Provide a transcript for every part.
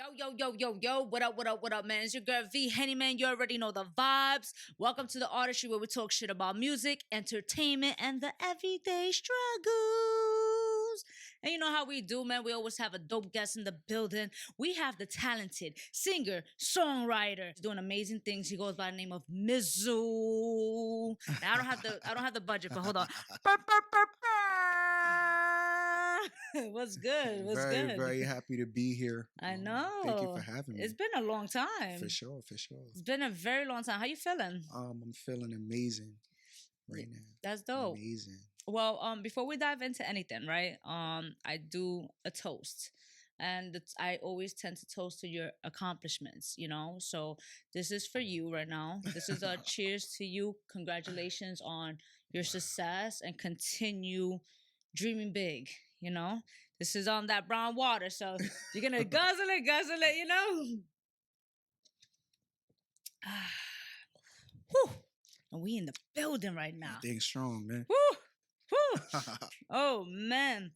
Yo, what up, man? It's your girl V-Henny, man. You already know the vibes. Welcome to the Artistry, where we talk shit about music, entertainment, and the everyday struggles. And you know how we do, man. We always have a dope guest in the building. We have the talented singer, songwriter, He's doing amazing things. He goes by the name of Mizzle. Now, I don't have the budget, but hold on. What's good? What's Very, good? very happy to be here. I know. Thank you for having me. It's been a long time. For sure. It's been a very long time. How you feeling? I'm feeling amazing right now. That's dope. Amazing. Well, before we dive into anything, right? I do a toast. And I always tend to toast to your accomplishments, you know? So this is for you right now. This is a cheers to you. Congratulations on your success and continue dreaming big, you know? This is on that brown water, so you're gonna guzzle it, you know? Whew. And we in the building right now. Staying strong, man. Whew. Oh, man.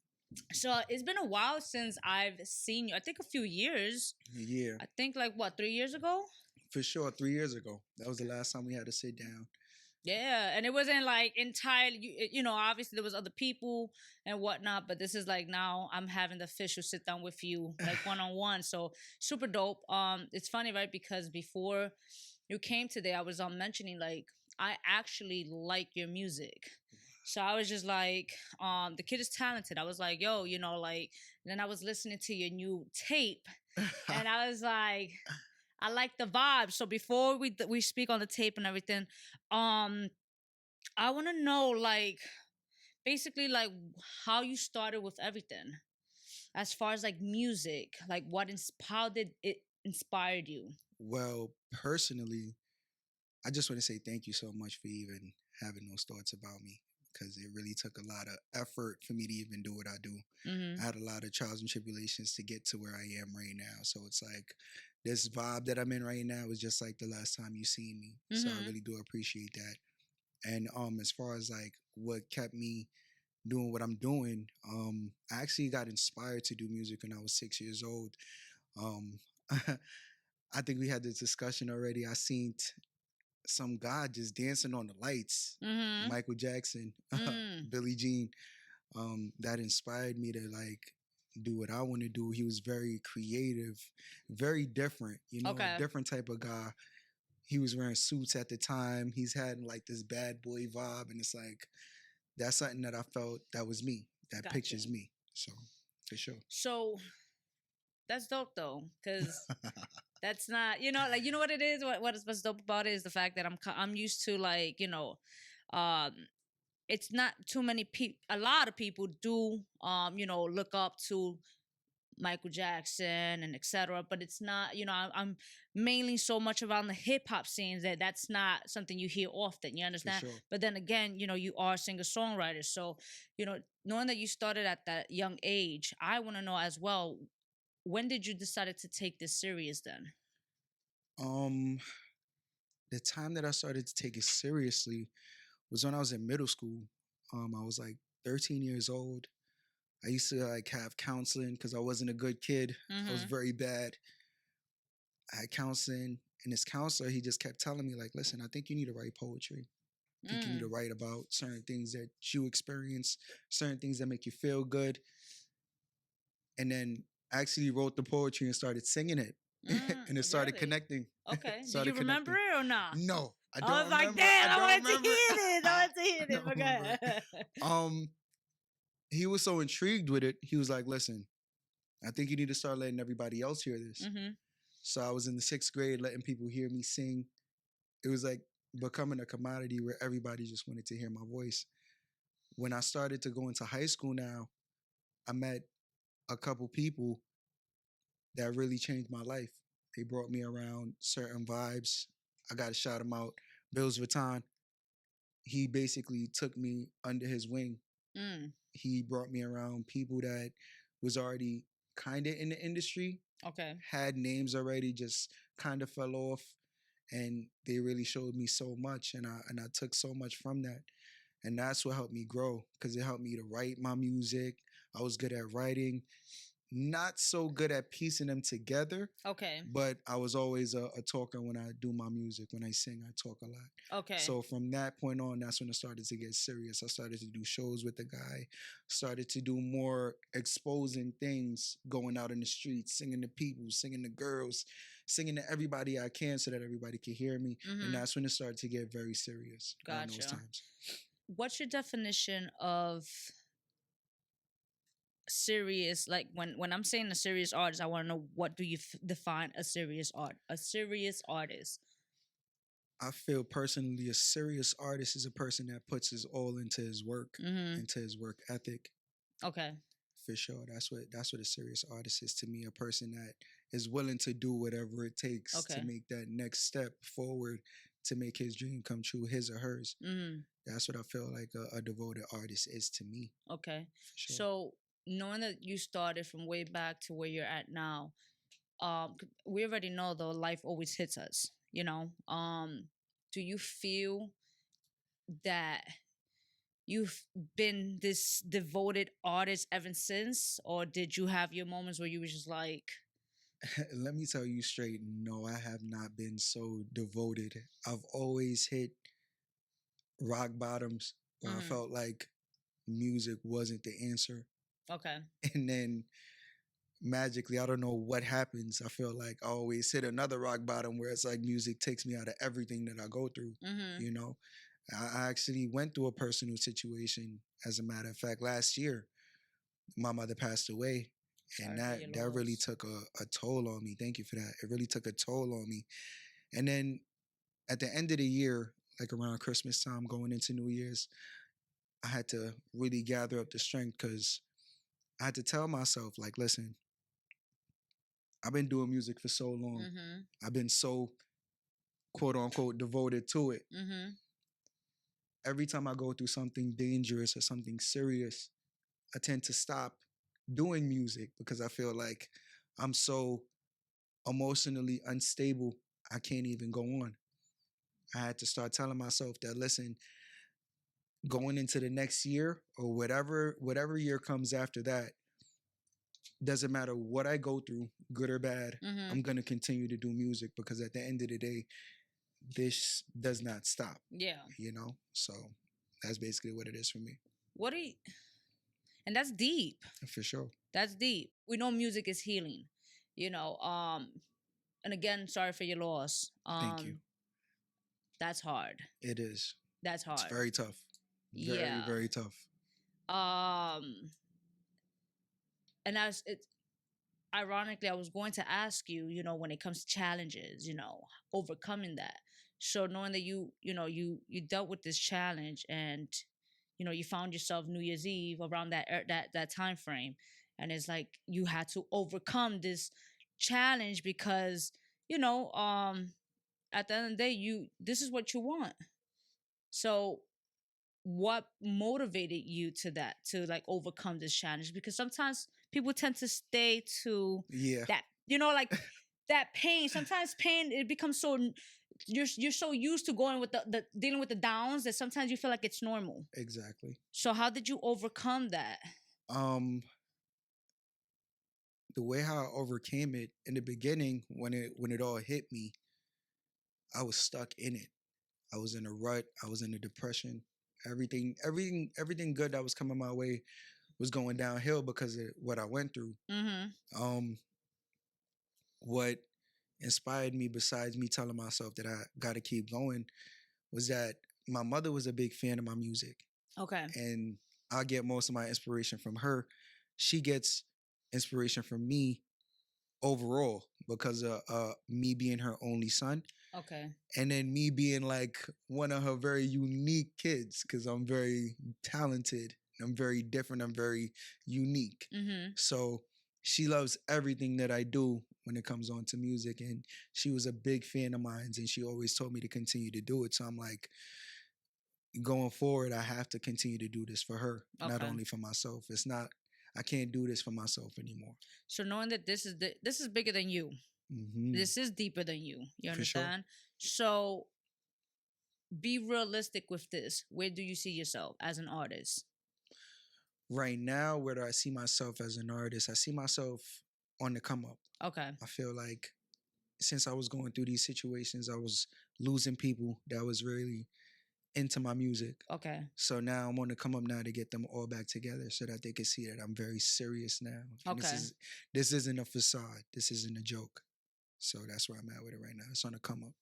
So it's been a while since I've seen you. I think a few years. Yeah. I think like what, 3 years ago? For sure, 3 years ago. That was the last time we had to sit down. Yeah, and it wasn't like entirely, you know, obviously there was other people and whatnot, but this is like now I'm having the official sit down with you, like one-on-one. So super dope. It's funny, right? Because before you came today, I was mentioning like I actually like your music. So I was just like, the kid is talented. I was like, yo, you know, like, and then I was listening to your new tape and I was like, I like the vibe. So before we speak on the tape and everything, I want to know like basically like how you started with everything, as far as like music, like how did it inspired you? Well, personally, I just want to say thank you so much for even having those thoughts about me, because it really took a lot of effort for me to even do what I do. Mm-hmm. I had a lot of trials and tribulations to get to where I am right now. So it's like this vibe that I'm in right now is just like the last time you seen me. So I really do appreciate that. And as far as like what kept me doing what I'm doing, I actually got inspired to do music when I was 6 years old. I think we had this discussion already. I seen some guy just dancing on the lights, Michael Jackson, Billie Jean. That inspired me to like do what I want to do. He was very creative, very different, you know, a different type of guy. He was wearing suits at the time. He's had like this bad boy vibe, and it's like that's something that I felt that was me. That pictures me. So for sure. So that's dope though, because that's not, you know, like, you know what it is. What's dope about it is the fact that I'm used to like, you know, it's not too many people. A lot of people do, you know, look up to Michael Jackson and etc. But it's not, you know, I'm mainly so much around the hip hop scenes that's not something you hear often. You understand? Sure. But then again, you know, you are a singer songwriter, so you know, knowing that you started at that young age, I want to know as well. When did you decide to take this serious then? The time that I started to take it seriously was when I was in middle school. I was like 13 years old. I used to like have counseling because I wasn't a good kid. I was very bad. I had counseling, and this counselor, he just kept telling me like, listen, I think you need to write poetry. I think you need to write about certain things that you experience, certain things that make you feel good. And then I actually wrote the poetry and started singing it. And it started connecting. Okay. Do you remember it or not? No, I don't. I was like, damn, I wanted to hear it. Okay. He was so intrigued with it. He was like, listen, I think you need to start letting everybody else hear this. So I was in the 6th grade letting people hear me sing. It was like becoming a commodity where everybody just wanted to hear my voice. When I started to go into high school now, I met a couple people that really changed my life. They brought me around certain vibes. I got to shout him out. Bills Vuitton. He basically took me under his wing. He brought me around people that was already kind of in the industry. Okay. Had names already, just kind of fell off. And they really showed me so much. And I took so much from that. And that's what helped me grow, because it helped me to write my music. I was good at writing. not so good at piecing them together. Okay. But I was always a talker when I do my music. When I sing, I talk a lot. Okay. So from that point on, that's when it started to get serious. I started to do shows with the guy, started to do more exposing things, going out in the streets, singing to people, singing to girls, singing to everybody I can so that everybody can hear me. And that's when it started to get very serious around those times. What's your definition of serious? Like when I'm saying a serious artist, I want to know, what do you define a serious artist? I feel personally a serious artist is a person that puts his all into his work, into his work ethic. Okay. For sure. That's what a serious artist is to me, a person that is willing to do whatever it takes to make that next step forward to make his dream come true, his or hers. That's what I feel like a devoted artist is to me. Okay. Sure. So knowing that you started from way back to where you're at now, we already know though life always hits us, you know. Do you feel that you've been this devoted artist ever since, or did you have your moments where you were just like, let me tell you straight, no, I have not been so devoted. I've always hit rock bottoms where I felt like music wasn't the answer. Okay. And then magically, I don't know what happens. I feel like I always hit another rock bottom where it's like music takes me out of everything that I go through. You know, I actually went through a personal situation. As a matter of fact, last year, my mother passed away. And that really took a toll on me. Thank you for that. It really took a toll on me. And then at the end of the year, like around Christmas time, going into New Year's, I had to really gather up the strength because I had to tell myself, like, listen, I've been doing music for so long. I've been so, quote unquote, devoted to it. Every time I go through something dangerous or something serious, I tend to stop doing music because I feel like I'm so emotionally unstable, I can't even go on. I had to start telling myself that, listen, going into the next year or whatever year comes after that, doesn't matter what I go through, good or bad, I'm going to continue to do music because at the end of the day, this does not stop. Yeah. You know? So that's basically what it is for me. And that's deep. For sure. That's deep. We know music is healing, you know. And again, sorry for your loss. Thank you. That's hard. It is. That's hard. It's very tough. Very, very tough. And ironically, I was going to ask you, you know, when it comes to challenges, you know, overcoming that. So knowing that you dealt with this challenge and, you know, you found yourself New Year's Eve around that time frame, and it's like you had to overcome this challenge because, you know, at the end of the day, this is what you want. So what motivated you to like overcome this challenge? Because sometimes people tend to stay to that, you know, like that pain. Sometimes pain, it becomes so, you're so used to going with the dealing with the downs that sometimes you feel like it's normal. Exactly. So how did you overcome that? The way how I overcame it in the beginning, when it all hit me, I was stuck in it. I was in a rut. I was in a depression. Everything good that was coming my way was going downhill because of what I went through. What inspired me, besides me telling myself that I got to keep going, was that my mother was a big fan of my music. Okay. And I get most of my inspiration from her. She gets inspiration from me overall because of me being her only son. Okay. And then me being like one of her very unique kids because I'm very talented. I'm very different. I'm very unique. So she loves everything that I do when it comes on to music. And she was a big fan of mine. And she always told me to continue to do it. So I'm like, going forward, I have to continue to do this for her, not only for myself. I can't do this for myself anymore. So knowing that this is bigger than you, this is deeper than you. You understand? Sure. So be realistic with this. Where do you see yourself as an artist? right now, where do I see myself as an artist? I see myself on the come up. Okay. I feel like since I was going through these situations, I was losing people that was really into my music. Okay. So now I'm on the come up now to get them all back together so that they can see that I'm very serious now. And Okay. this isn't a facade. This isn't a joke. So that's where I'm at with it right now. It's on the come up.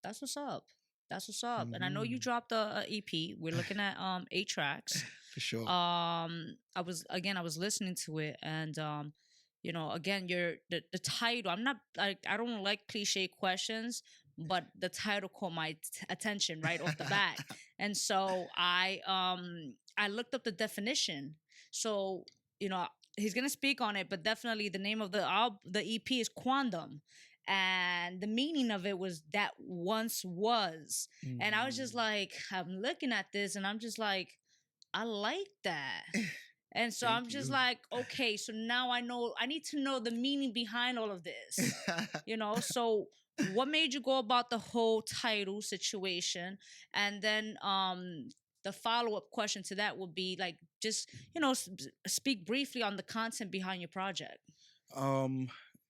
That's what's up. That's what's up. And I know you Mhm. dropped a EP. We're looking at 8 tracks. For sure. I was listening to it, and you know, again, the title. I'm not like, I don't like cliche questions, but the title caught my attention right off the bat, and so I looked up the definition. So you know, he's gonna speak on it, but definitely the name of the EP is Quondam. And the meaning of it was that once was. And I was just like, I'm looking at this and I'm just like, I like that. And so I'm just like, okay, so now I know, I need to know the meaning behind all of this, you know? So what made you go about the whole title situation? And then the follow-up question to that would be like, just, you know, speak briefly on the content behind your project.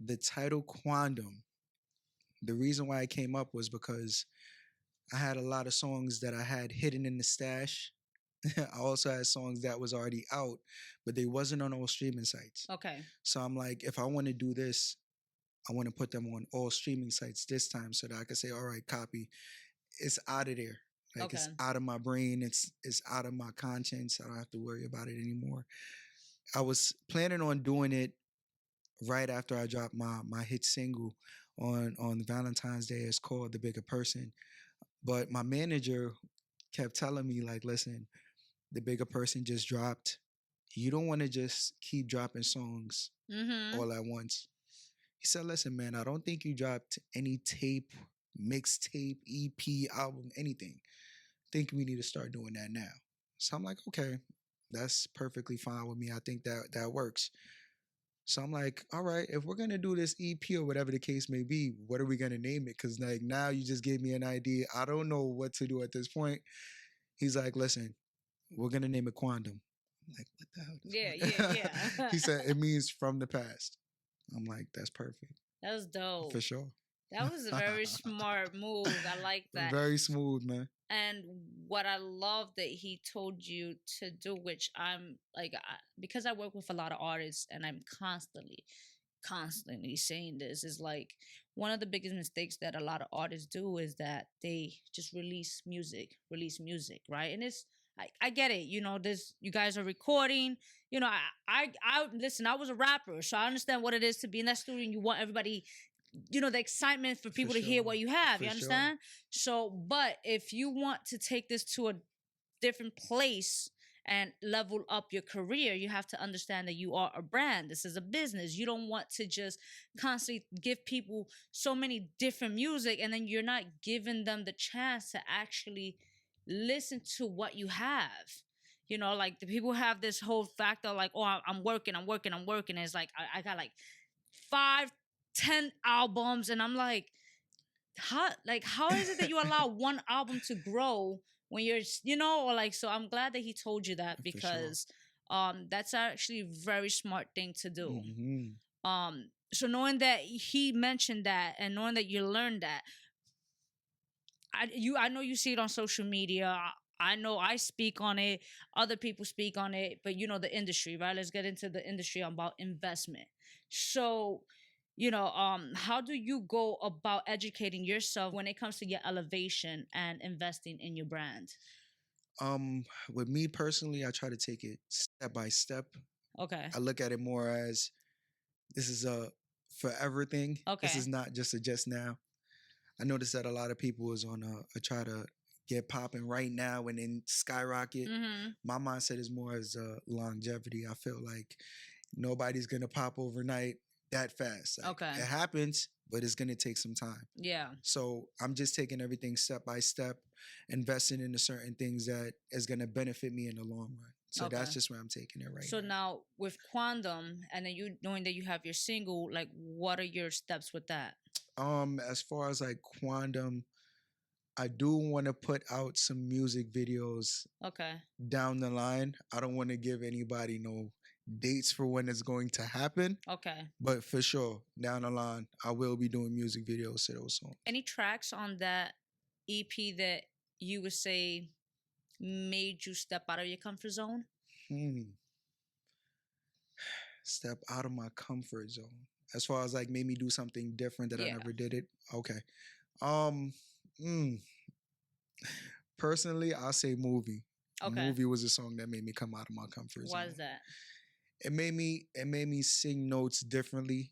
The title Quondam, the reason why it came up was because I had a lot of songs that I had hidden in the stash. I also had songs that was already out, but they wasn't on all streaming sites. Okay. So I'm like, if I want to do this, I want to put them on all streaming sites this time so that I can say, all right, copy. It's out of there. Like it's out of my brain. It's out of my conscience. I don't have to worry about it anymore. I was planning on doing it right after I dropped my hit single on Valentine's Day. It's called The Bigger Person. But my manager kept telling me, like, listen, The Bigger Person just dropped. You don't want to just keep dropping songs all at once. He said, listen, man, I don't think you dropped any tape, mixtape, EP, album, anything. I think we need to start doing that now. So I'm like, okay, that's perfectly fine with me. I think that works. So I'm like, all right, if we're gonna do this EP or whatever the case may be, what are we gonna name it? Because like now you just gave me an idea. I don't know what to do at this point. He's like, listen, we're gonna name it Quondam. I'm like, what the hell? Yeah. He said it means from the past. I'm like, that's perfect. That was dope. For sure. That was a very smart move. I like that. Very smooth, man. And what I love that he told you to do, which I'm like, because I work with a lot of artists and I'm constantly saying this, is like one of the biggest mistakes that a lot of artists do is that they just release music, right? And it's, I get it, you know, this, you guys are recording, you know, I listen, I was a rapper, so I understand what it is to be in that studio and you want everybody, you know, the excitement for people to hear what you have. You understand? So, but if you want to take this to a different place and level up your career, you have to understand that you are a brand. This is a business. You don't want to just constantly give people so many different music and then you're not giving them the chance to actually listen to what you have. You know, like the people have this whole factor like, oh, I'm working. And it's like, I got like 5-10 albums and I'm like, how is it that you allow one album to grow when you're, you know, or like, so I'm glad that he told you that because that's actually a very smart thing to do. So knowing that he mentioned that and knowing that you learned that, I know you see it on social media. I know I speak on it, other people speak on it, but you know the industry, right? Let's get into the industry about investment. So, you know, how do you go about educating yourself when it comes to your elevation and investing in your brand? With me personally, I try to take it step by step. Okay. I look at it more as this is a forever thing. Okay. This is not just a just now. I noticed that a lot of people is on a try to get popping right now and then skyrocket. My mindset is more as a longevity. I feel like nobody's gonna pop overnight that fast. Like, it happens, but it's gonna take some time. Yeah. So I'm just taking everything step by step, investing into certain things that is gonna benefit me in the long run. So that's just where I'm taking it right now. So now with Quondam, and then you knowing that you have your single, like what are your steps with that? As far as like Quondam, I do want to put out some music videos Okay. down the line. I don't want to give anybody no dates for when it's going to happen, Okay. but for sure, down the line, I will be doing music videos to those songs. Any tracks on that EP that you would say made you step out of your comfort zone? Step out of my comfort zone. As far as like made me do something different that I Yeah. never did it. Okay. Um Personally, I'll say movie. Okay. Movie was a song that made me come out of my comfort zone. Why is that? It made me sing notes differently.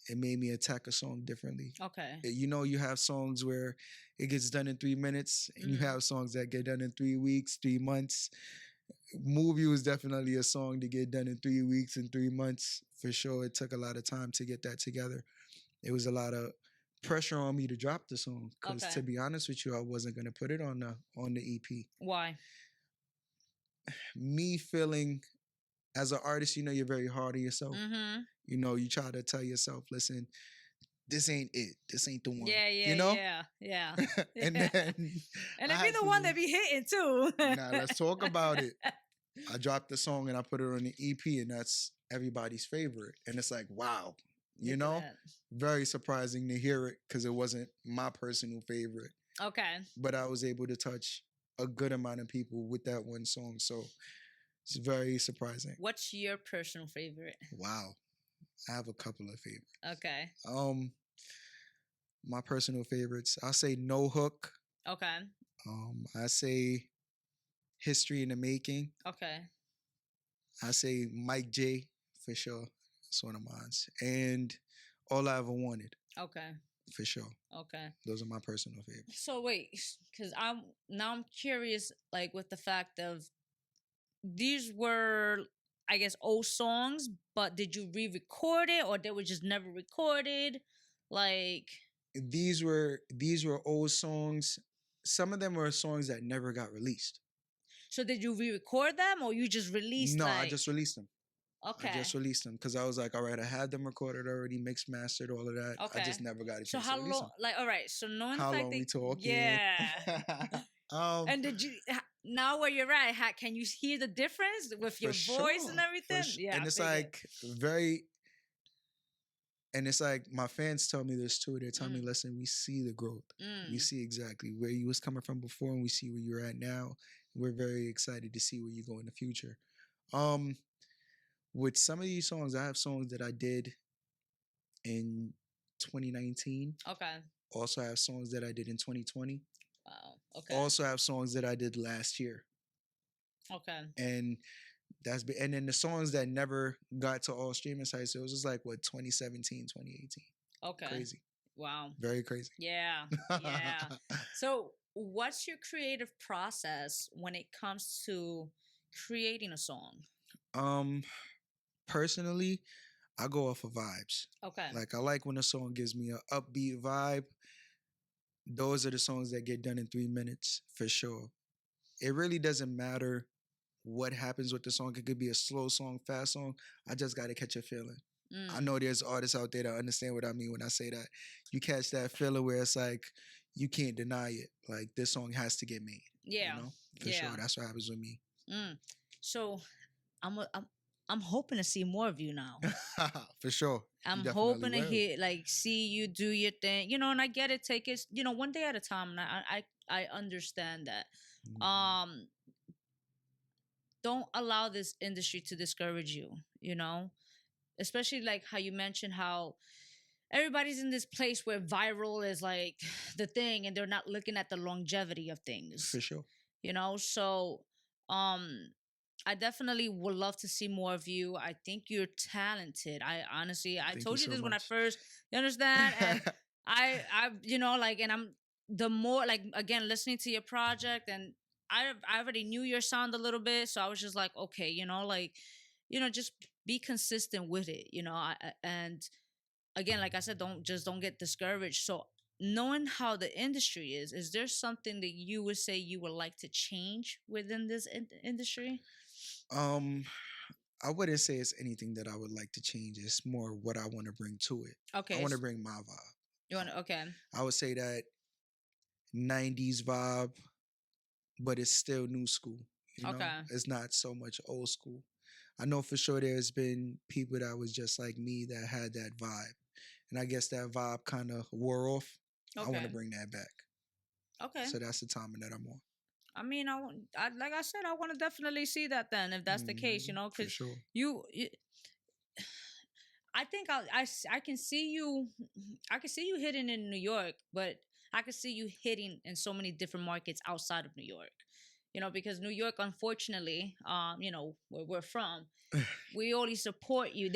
It made me attack a song differently. Okay. You know, you have songs where it gets done in 3 minutes, and you have songs that get done in 3 weeks, 3 months. Movie was definitely a song to get done in 3 weeks and 3 months. For sure, it took a lot of time to get that together. It was a lot of pressure on me to drop the song because, to be honest with you, I wasn't gonna put it on the EP. Why? Me feeling, as an artist, you know, you're very hard on yourself. Mm-hmm. You know, you try to tell yourself, listen, this ain't it. This ain't the one. Yeah, you know? yeah. And then and it be the one that be hitting too. Now let's talk about it. I dropped the song and I put it on the EP, and that's everybody's favorite. And it's like, wow, you know, very surprising to hear it because it wasn't my personal favorite. Okay. But I was able to touch a good amount of people with that one song. So it's very surprising. What's your personal favorite? Wow. I have a couple of favorites. Okay. My personal favorites, I say No Hook. Okay. I say History in the Making. Okay. I say Mike J for sure. It's one of mine. And All I Ever Wanted. Okay. For sure. Okay. Those are my personal favorites. So wait, because I'm curious, like with the fact of these were, I guess, old songs, but did you re-record it or they were just never recorded? Like these were old songs. Some of them were songs that never got released. So did you re-record them or you just released? No, I just released them. Okay. I just released them because I was like, all right, I had them recorded already, mixed, mastered, all of that. Okay. I just never got a chance to release them. So how long? Like, all right. So knowing how the fact long that we talking? Yeah. And did you now where you're at? Can you hear the difference with your voice and everything? Yeah. And it's like very. And it's like my fans tell me this too. They tell me, listen, we see the growth. We see exactly where you was coming from before, and we see where you're at now. We're very excited to see where you go in the future. With some of these songs, I have songs that I did in 2019. Okay. Also have songs that I did in 2020. Wow. Okay. Also have songs that I did last year. Okay. And and then the songs that never got to all streaming sites, it was just like what 2017, 2018. Okay. Crazy. Wow. Very crazy. Yeah. Yeah. So what's your creative process when it comes to creating a song? Personally, I go off of vibes. Okay. Like I like when a song gives me an upbeat vibe. Those are the songs that get done in 3 minutes for sure. It really doesn't matter what happens with the song. It could be a slow song, fast song. I just got to catch a feeling. I know there's artists out there that understand what I mean when I say that. You catch that feeling where it's like, you can't deny it. Like, this song has to get made. Yeah. You know? For sure. That's what happens with me. So I'm hoping to see more of you now. For sure. I'm hoping to see you do your thing. You know, and I get it, take it, one day at a time. And I understand that. Don't allow this industry to discourage you, especially like how you mentioned how everybody's in this place where viral is like the thing and they're not looking at the longevity of things. For sure. So I definitely would love to see more of you. I think you're talented. I told you this when I first, you understand? And I and I'm the more like, again, listening to your project, and I already knew your sound a little bit. So I was just like, okay, just be consistent with it, and again, like I said, don't get discouraged. So knowing how the industry is there something that you would say you would like to change within this industry? I wouldn't say it's anything that I would like to change. It's more what I want to bring to it. Okay. I want to bring my vibe. You want to, okay. I would say that 90s vibe, but it's still new school. You know, Okay. it's not so much old school. I know for sure there's been people that was just like me that had that vibe. And I guess that vibe kind of wore off. I want to Okay. bring that back. Okay. So that's the timing that I'm on. I mean, like I said, I want to definitely see that then, if that's the case, you know, For because sure. I think I can see you, I can see you hitting in New York, but I can see you hitting in so many different markets outside of New York. You know, because New York, unfortunately, you know, where we're from, we only support you.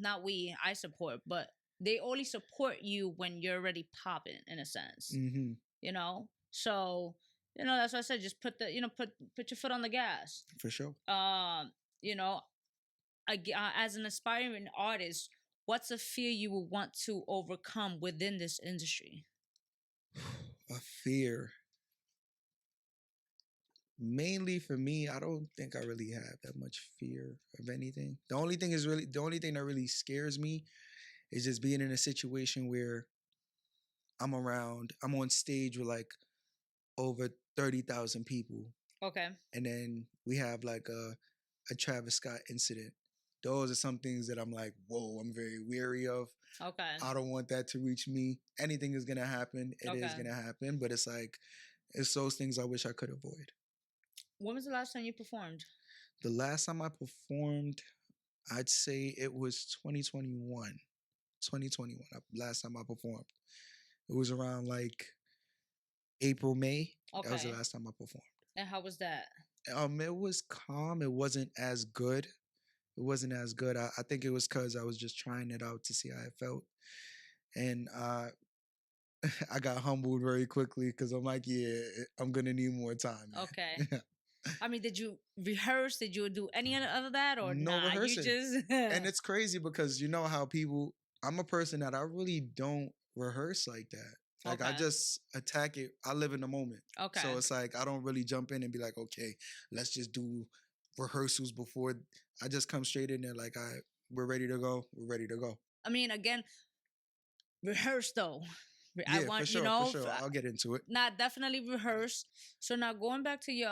Not we, I support, but they only support you when you're already popping, in a sense. Mm-hmm. You know, so you know that's why I said just put your foot on the gas. For sure. You know, as an aspiring artist, what's a fear you would want to overcome within this industry? A fear. Mainly for me, I don't think I really have that much fear of anything. The only thing that really scares me is just being in a situation where I'm on stage with like over 30,000 people. Okay. And then we have like a Travis Scott incident. Those are some things that I'm like, whoa, I'm very wary of. Okay. I don't want that to reach me. Anything is gonna happen. It is gonna happen. But it's like, it's those things I wish I could avoid. When was the last time you performed? The last time I performed, I'd say it was 2021. 2021. Last time I performed. It was around like April, May. Okay. That was the last time I performed. And how was that? It was calm. It wasn't as good. I think it was because I was just trying it out to see how it felt. And I got humbled very quickly because I'm like, yeah, I'm going to need more time. Man. Okay. I mean, did you rehearse? Did you do any of that or no rehearsing? You just and it's crazy because you know how people, I'm a person that I really don't rehearse like that. Like I just attack it. I live in the moment. Okay. So it's like I don't really jump in and be like, okay, let's just do rehearsals before. I just come straight in there like we're ready to go. We're ready to go. I mean, again, rehearse though. Yeah, for sure, for sure. I'll get into it. Definitely rehearse. So now going back to your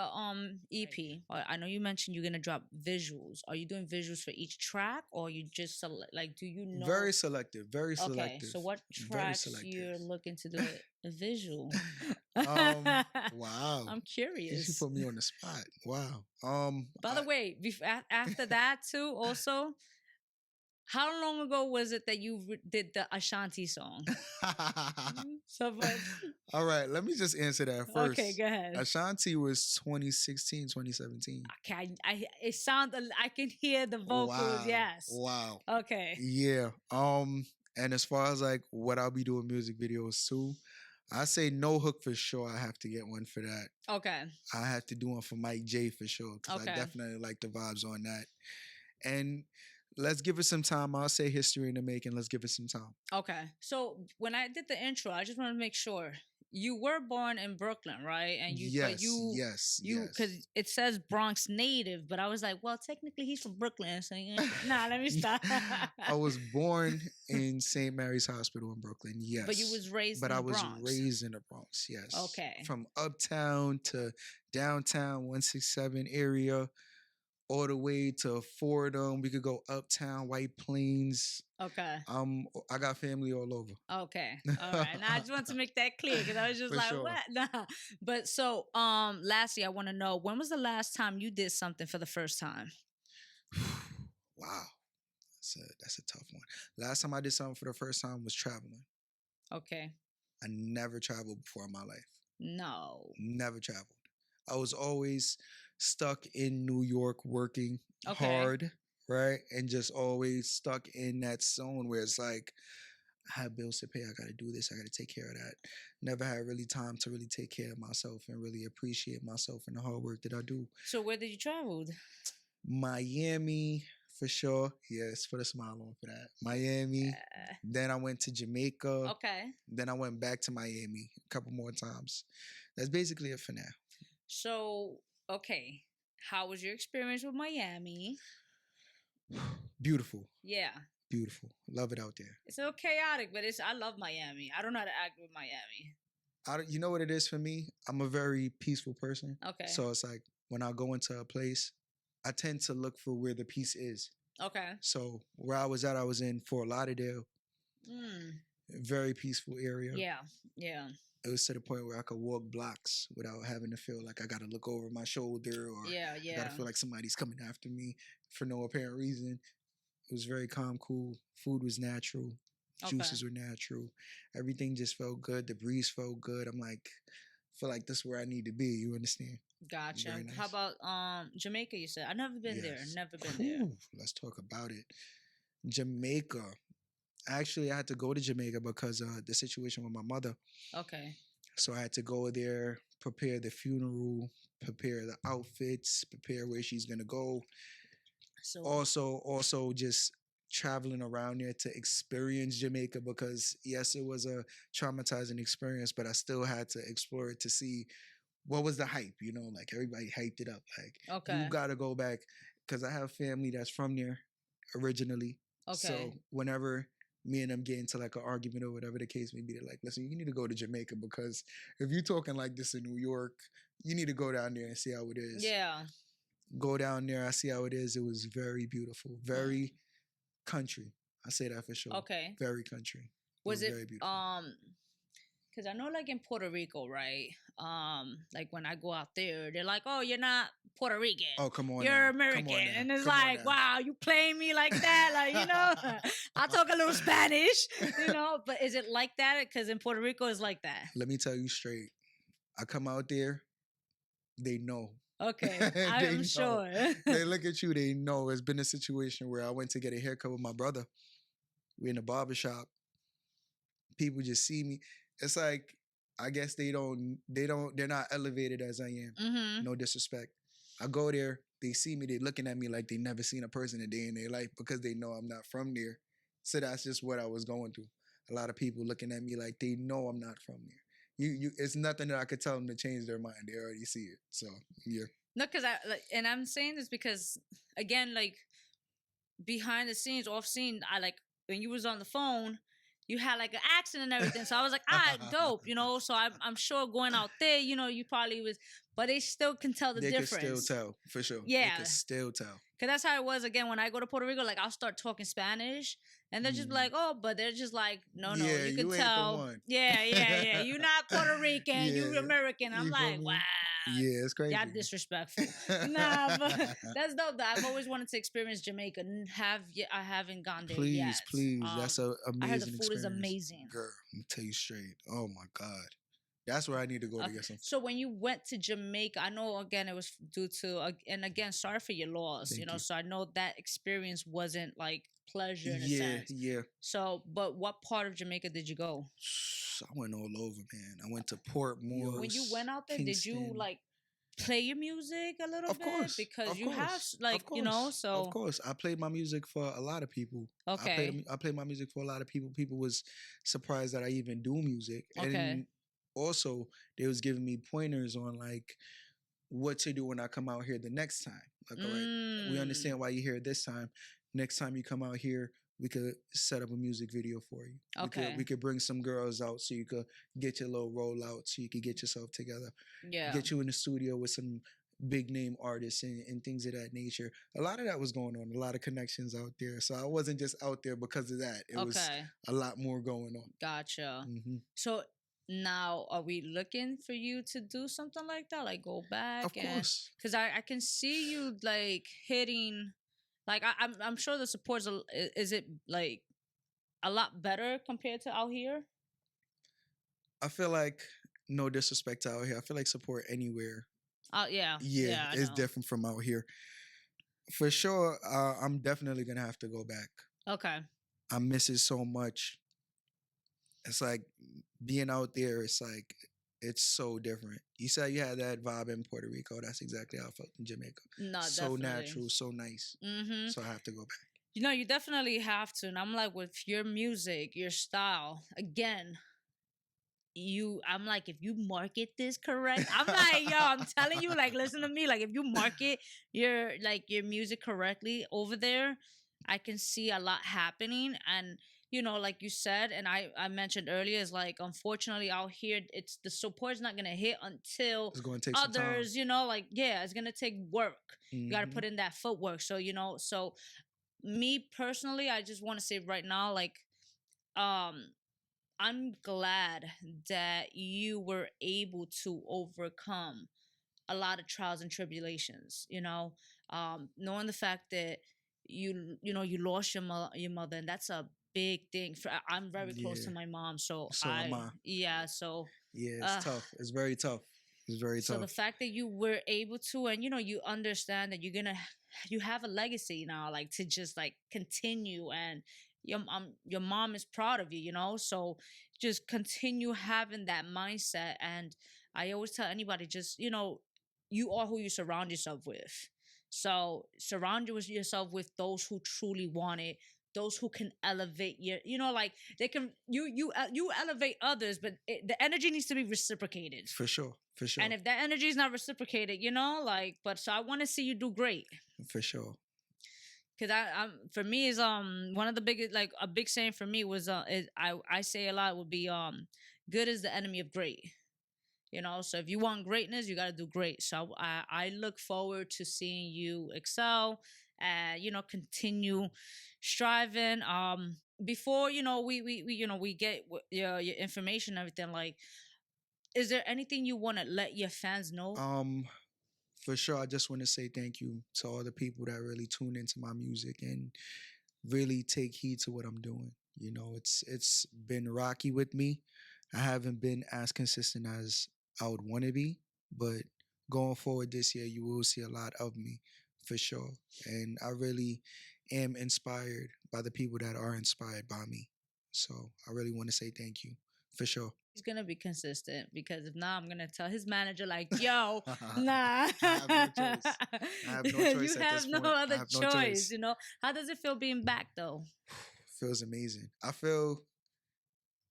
EP, I know you mentioned you're gonna drop visuals. Are you doing visuals for each track, or you just like do you know? Very selective, very selective. Okay, so what tracks you're looking to do a visual? Wow, I'm curious. You put me on the spot. Wow. By the way, after that too, also. How long ago was it that you did the Ashanti song? All right, let me just answer that first. Okay, go ahead. Ashanti was 2016, 2017. Okay, I can hear the vocals, wow. Yes. Wow. Okay. Yeah. And as far as like what I'll be doing music videos too, I say No Hook for sure. I have to get one for that. Okay. I have to do one for Mike J for sure because I definitely like the vibes on that. And let's give it some time. I'll say history in the making. Let's give it some time. Okay. So when I did the intro, I just want to make sure you were born in Brooklyn, right? And yes, because it says Bronx native, but I was like, well, technically he's from Brooklyn. So nah, let me stop. I was born in St. Mary's Hospital in Brooklyn. Yes, but you was raised. But in the Bronx. I was raised in the Bronx. Yes. Okay. From uptown to downtown 167 area. All the way to Fordham. We could go uptown, White Plains. Okay. I got family all over. Okay. All right. Now I just want to make that clear because I was just like, what? Nah. But so, lastly, I want to know, when was the last time you did something for the first time? Wow. That's a tough one. Last time I did something for the first time was traveling. Okay. I never traveled before in my life. No. Never traveled. I was always stuck in New York working hard, right? And just always stuck in that zone where it's like, I have bills to pay. I got to do this. I got to take care of that. Never had really time to really take care of myself and really appreciate myself and the hard work that I do. So where did you travel? Miami, for sure. Yes, put a smile on for that. Miami. Then I went to Jamaica. Okay. Then I went back to Miami a couple more times. That's basically it for now. So, okay. How was your experience with Miami? Beautiful. Yeah. Beautiful. Love it out there. It's a little chaotic, but I love Miami. I don't know how to act with Miami. You know what it is for me? I'm a very peaceful person. Okay. So it's like when I go into a place, I tend to look for where the peace is. Okay. So where I was in Fort Lauderdale, very peaceful area. Yeah. Yeah. It was to the point where I could walk blocks without having to feel like I got to look over my shoulder or I got to feel like somebody's coming after me for no apparent reason. It was very calm, cool. Food was natural. Juices were natural. Everything just felt good. The breeze felt good. I'm like, I feel like this is where I need to be. You understand? Gotcha. Nice. How about Jamaica? You said I've never been there. Never been there. Let's talk about it. Jamaica. Actually, I had to go to Jamaica because of the situation with my mother. Okay. So I had to go there, prepare the funeral, prepare the outfits, prepare where she's gonna go. So also just traveling around there to experience Jamaica because yes, it was a traumatizing experience, but I still had to explore it to see what was the hype, you know, like everybody hyped it up. Like you gotta go back because I have family that's from there originally. Okay. So whenever me and them get into like an argument or whatever the case may be, they're like, listen, you need to go to Jamaica because if you're talking like this in New York, you need to go down there and see how it is. Yeah. Go down there, I see how it is. It was very beautiful, very country. I say that for sure. Okay. Very country. Was it very beautiful. Because I know like in Puerto Rico, right? Like when I go out there, they're like, oh, you're not Puerto Rican. Oh, come on. You're American. And it's like, wow, you playing me like that? Like, you know, I talk a little Spanish, you know, but is it like that? Because in Puerto Rico, it's like that. Let me tell you straight. I come out there, they know. Okay, I'm sure. They look at you, they know. It's been a situation where I went to get a haircut with my brother. We're in the barbershop. People just see me. It's like, I guess they're not elevated as I am. Mm-hmm. No disrespect. I go there, they see me, they're looking at me like they never seen a person a day in their life because they know I'm not from there. So that's just what I was going through. A lot of people looking at me like they know I'm not from there. It's nothing that I could tell them to change their mind. They already see it. So yeah. No, because and I'm saying this because again, like behind the scenes, off scene, I like when you was on the phone, you had like an accent and everything. So I was like, dope, you know. So I'm sure going out there, you know, you probably was, but they still can tell the difference. They can still tell, for sure. Yeah. They can still tell. Because that's how it was, again, when I go to Puerto Rico, like, I'll start talking Spanish, and they're just like, oh, but they're just like, no, yeah, you can tell. Ain't the one. Yeah. You're not Puerto Rican, you're American. I'm like, wow. Yeah, it's crazy. Y'all disrespectful. Nah, but that's dope, though. I've always wanted to experience Jamaica. I haven't gone there yet. Please. That's an amazing experience. I heard the food experience. Is amazing. Girl, let me tell you straight. Oh, my God. That's where I need to go to get some. So when you went to Jamaica, I know, again, it was due to, and again, sorry for your loss, you know, so I know that experience wasn't like pleasure in a sense. Yeah. So, but what part of Jamaica did you go? I went all over, man. I went to Port Moore. When you went out there, Kingston. Did you like play your music a little bit? Course. Because of you course. have, like, you know, so. Of course. I played my music for a lot of people. Okay. I played my music for a lot of people. People was surprised that I even do music. Okay. And also, they was giving me pointers on like what to do when I come out here the next time. Like, all right, we understand why you're here this time. Next time you come out here, we could set up a music video for you. Okay. We could bring some girls out so you could get your little rollout, so you could get yourself together. Yeah. Get you in the studio with some big name artists and things of that nature. A lot of that was going on, a lot of connections out there. So I wasn't just out there because of that. It was a lot more going on. Gotcha. Mm-hmm. So now, are we looking for you to do something like that? Like go back? Of course. Because I can see you like hitting, like I'm sure the support's, is it like a lot better compared to out here? I feel like, no disrespect to out here, I feel like support anywhere. Yeah, it's different from out here. For sure, I'm definitely going to have to go back. Okay. I miss it so much. It's like being out there, it's like, it's so different. You said you had that vibe in Puerto Rico. That's exactly how I felt in Jamaica. No, so definitely. Natural, so nice. Mm-hmm. So I have to go back. You know, you definitely have to. And I'm like, with your music, your style, again, I'm like, if you market this correct, I'm like, yo, I'm telling you, like, listen to me. Like, if you market your music correctly over there, I can see a lot happening. And like you said, and I mentioned earlier, is like, unfortunately out here, it's the support's not gonna hit until It's going to take some time. others, like, yeah, it's gonna take work. You got to put in that footwork. So, so me personally, I just want to say right now, like, um I'm glad that you were able to overcome a lot of trials and tribulations, knowing the fact that you lost your mother, and that's a big thing. I'm very close to Yeah. my mom, so So am I. yeah, so Yeah, it's tough. It's very tough. It's very so the tough. fact that you were able to, and you understand that you have a legacy now, like, to just like continue, and your mom is proud of you, so just continue having that mindset. And I always tell anybody, just, you are who you surround yourself with. So surround yourself with those who truly want it, those who can elevate your, like, they can, you elevate others, but the energy needs to be reciprocated. For sure. For sure. And if that energy is not reciprocated, like, but so I want to see you do great. For sure. Cause for me is one of the biggest, like, a big saying for me was I say a lot would be good is the enemy of great. So if you want greatness, you got to do great. So I look forward to seeing you excel and continue striving. Before we get your information and everything, like, is there anything you want to let your fans know? For sure, I just want to say thank you to all the people that really tune into my music and really take heed to what I'm doing. It's been rocky with me. I haven't been as consistent as I would want to be, but going forward this year, you will see a lot of me for sure. And I really am inspired by the people that are inspired by me. So I really want to say thank you for sure. He's gonna be consistent, because if not, I'm gonna tell his manager, like, yo, nah. I have no choice. I have no choice. You at have this no point. I other have no choice. choice. How does it feel being back though? Feels amazing. I feel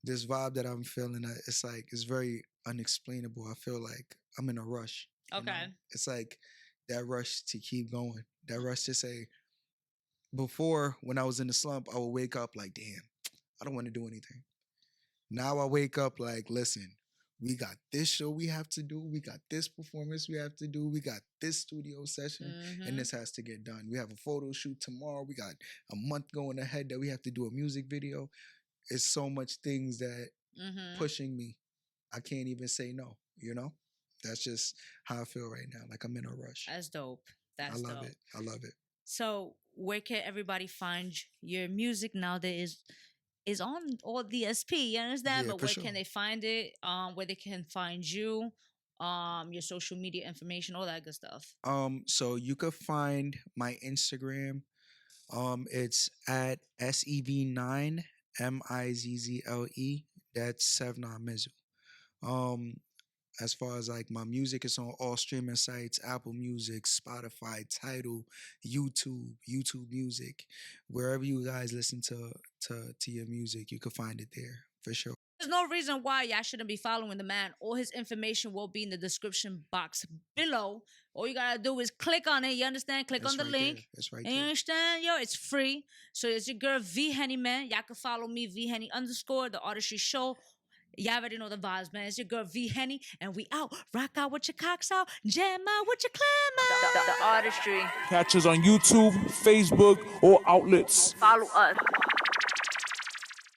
this vibe that I'm feeling. It's very unexplainable. I feel like I'm in a rush. Okay. It's like that rush to keep going. That rush to say. Before, when I was in the slump, I would wake up like, damn, I don't want to do anything. Now I wake up like, listen, we got this show we have to do. We got this performance we have to do. We got this studio session, and this has to get done. We have a photo shoot tomorrow. We got a month going ahead that we have to do a music video. It's so much things that pushing me. I can't even say no, That's just how I feel right now. Like I'm in a rush. That's dope. I love it. I love it. So where can everybody find your music now that is on all DSP? You understand? Yeah, but for where sure. can they find it? Where they can find you? Your social media information, all that good stuff. So you could find my Instagram. It's at SEV9 MIZZLE. That's Sevna Mizzle. As far as like my music, it's on all streaming sites: Apple Music, Spotify, Tidal, YouTube Music, wherever you guys listen to your music, you can find it there for sure. There's no reason why y'all shouldn't be following the man. All his information will be in the description box below. All you gotta do is click on it. You understand? Click on the link. It's right You there. understand? Yo, it's free. So it's your girl V-Henny, man. Y'all can follow me, V-Henny _ the Artistry Show. Y'all already know the vibes, man. It's your girl V-Henny, and we out. Rock out with your cocks out, jam out with your clam out. The Artistry. Catch us on YouTube, Facebook, or outlets. Follow us.